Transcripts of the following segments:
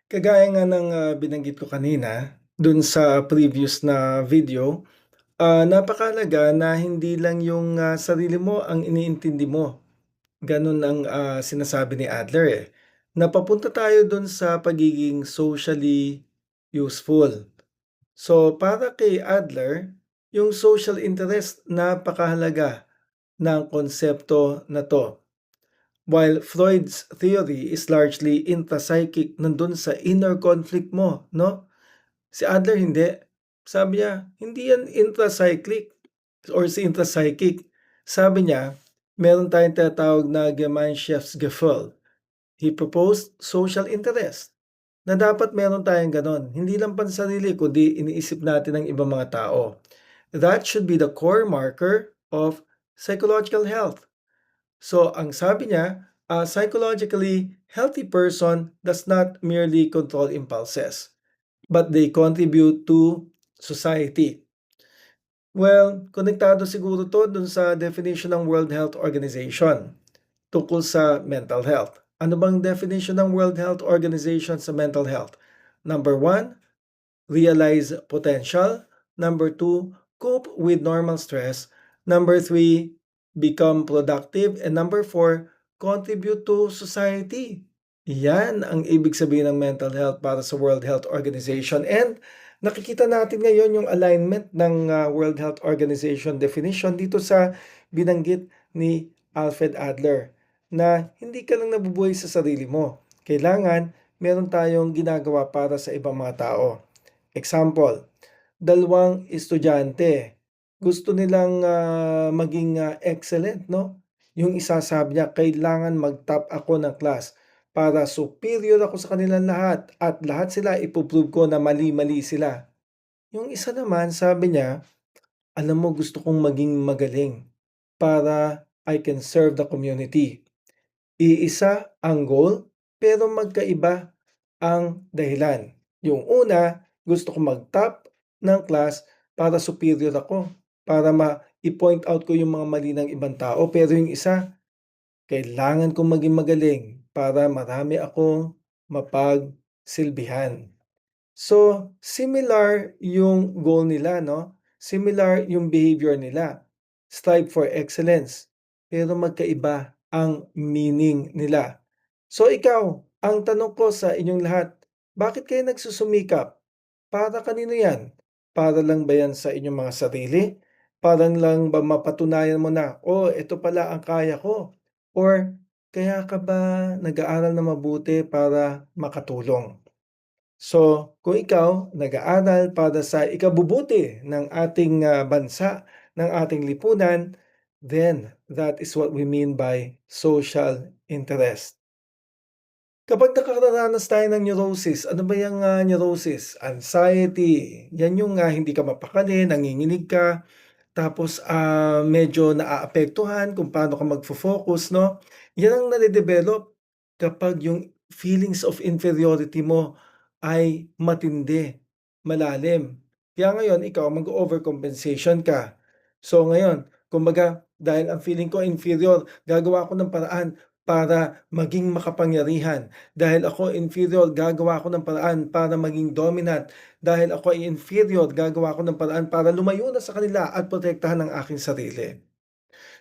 Kagaya nga ng, binanggit ko kanina dun sa previous na video, napakahalaga na hindi lang yung, sarili mo ang iniintindi mo. Ganun ang, sinasabi ni Adler, eh, na papunta tayo dun sa pagiging socially useful. So, para kay Adler, yung social interest napakahalaga ng konsepto na 'to. While Freud's theory is largely intrapsychic, nandun sa inner conflict mo, 'no? Si Adler hindi. Sabi niya, hindi yan intracyclic or si intrapsychic. Sabi niya, meron tayong tinatawag na Gemeinschaftsgefühl. He proposed social interest na dapat meron tayong ganon. Hindi lang pansarili kundi iniisip natin ng ibang mga tao. That should be the core marker of psychological health. So ang sabi niya, a psychologically healthy person does not merely control impulses, but they contribute to society. Well, konektado siguro to dun sa definition ng World Health Organization tungkol sa mental health. Ano bang definition ng World Health Organization sa mental health? Number one, realize potential. Number two, cope with normal stress. Number three, become productive. And number four, contribute to society. Yan ang ibig sabihin ng mental health para sa World Health Organization. And nakikita natin ngayon yung alignment ng World Health Organization definition dito sa binanggit ni Alfred Adler na hindi ka lang nabubuhay sa sarili mo. Kailangan meron tayong ginagawa para sa ibang mga tao. Example, dalawang estudyante, gusto nilang, maging, excellent 'no. Yung isa sabi niya, "Kailangan mag-top ako ng class para superior ako sa kanilang lahat at lahat sila ipo-prove ko na mali-mali sila." Yung isa naman sabi niya, "Alam mo gusto kong maging magaling para I can serve the community." Iisa ang goal, pero magkaiba ang dahilan. Yung una, gusto ko mag-top ng class para superior ako, para i-point out ko yung mga mali ng ibang tao. Pero yung isa, kailangan kong maging magaling para marami akong mapagsilbihan. So, similar yung goal nila, no? Similar yung behavior nila. Strive for excellence. Pero magkaiba ang meaning nila. So ikaw, ang tanong ko sa inyong lahat, bakit kayo nagsusumikap? Para kanino yan? Para lang ba yan sa inyong mga sarili? Parang lang ba mapatunayan mo na, oh, ito pala ang kaya ko? Or kaya ka ba nag-aaral na mabuti para makatulong? So, kung ikaw nag-aaral para sa ikabubuti ng ating bansa, ng ating lipunan, then that is what we mean by social interest. Kapag nakakaranas tayo ng neurosis, ano ba yung neurosis? Anxiety, yan yung hindi ka mapakali, nanginginig ka, tapos, medyo naaapektuhan kung paano ka magfo-focus 'no. Yan ang nade-develop kapag yung feelings of inferiority mo ay matindi, malalim. Kaya ngayon ikaw mag-o-overcompensation ka. So ngayon, kumbaga dahil ang feeling ko inferior, gagawa ako ng paraan para maging makapangyarihan. Dahil ako inferior, gagawa ako ng paraan para maging dominant. Dahil ako ay inferior, gagawa ako ng paraan para lumayo na sa kanila at protektahan ang aking sarili.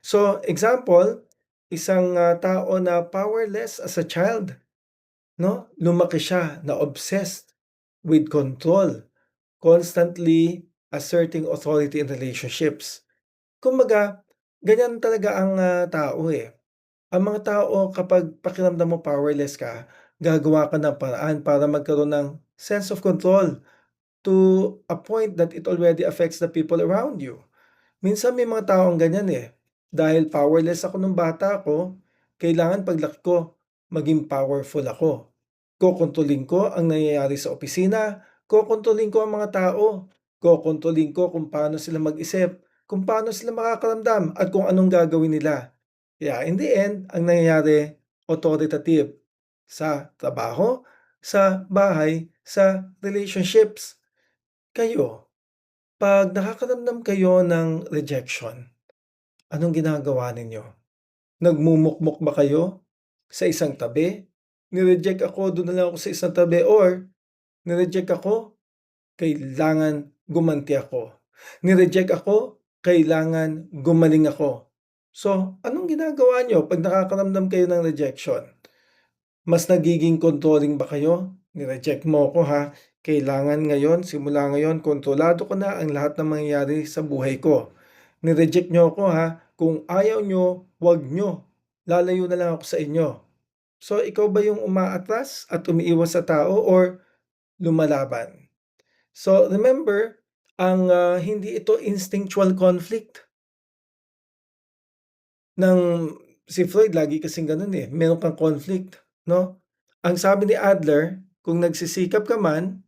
So, example, isang, tao na powerless as a child, 'no? Lumaki siya na obsessed with control, constantly asserting authority in relationships. Kumbaga, ganyan talaga ang, tao, eh. Ang mga tao kapag pakiramdam mo powerless ka, gagawa ka ng paraan para magkaroon ng sense of control to a point that it already affects the people around you. Minsan may mga taong ganyan, eh. Dahil powerless ako nung bata ako, kailangan paglaki ko maging powerful ako. Kokontrolin ko ang nangyayari sa opisina, kokontrolin ko ang mga tao, kokontrolin ko kung paano sila mag-isip, kung paano sila makakaramdam at kung anong gagawin nila. Kaya in the end, ang nangyayari, authoritative sa trabaho, sa bahay, sa relationships. Kayo, 'pag nakakaramdam kayo ng rejection, anong ginagawa ninyo? Nagmumukmok ba kayo sa isang tabi? ni-reject ako, dun na lang ako sa isang tabi, or ni-reject ako, kailangan gumanti ako. Ni-reject ako, kailangan gumaling ako. So, anong ginagawa niyo 'pag nakakaramdam kayo ng rejection? Mas nagiging controlling ba kayo? Ni-reject mo ako, ha, kailangan ngayon, simula ngayon kontrolado ko na ang lahat ng mangyayari sa buhay ko. Ni-reject niyo ako, ha, kung ayaw niyo, 'wag niyo, lalayo na lang ako sa inyo. So, ikaw ba yung umaatras at umiiwas sa tao, or lumalaban? So, remember, hindi ito instinctual conflict ng si Freud lagi kasing gano'n, eh, meron kang conflict, 'no? Ang sabi ni Adler, kung nagsisikap ka man,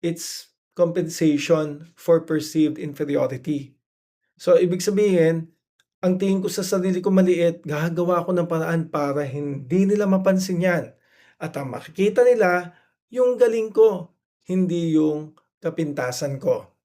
it's compensation for perceived inferiority. So, ibig sabihin, ang tingin ko sa sarili ko maliit, gagawa ako ng paraan para hindi nila mapansin 'yan, at ang makikita nila yung galing ko, hindi yung kapintasan ko.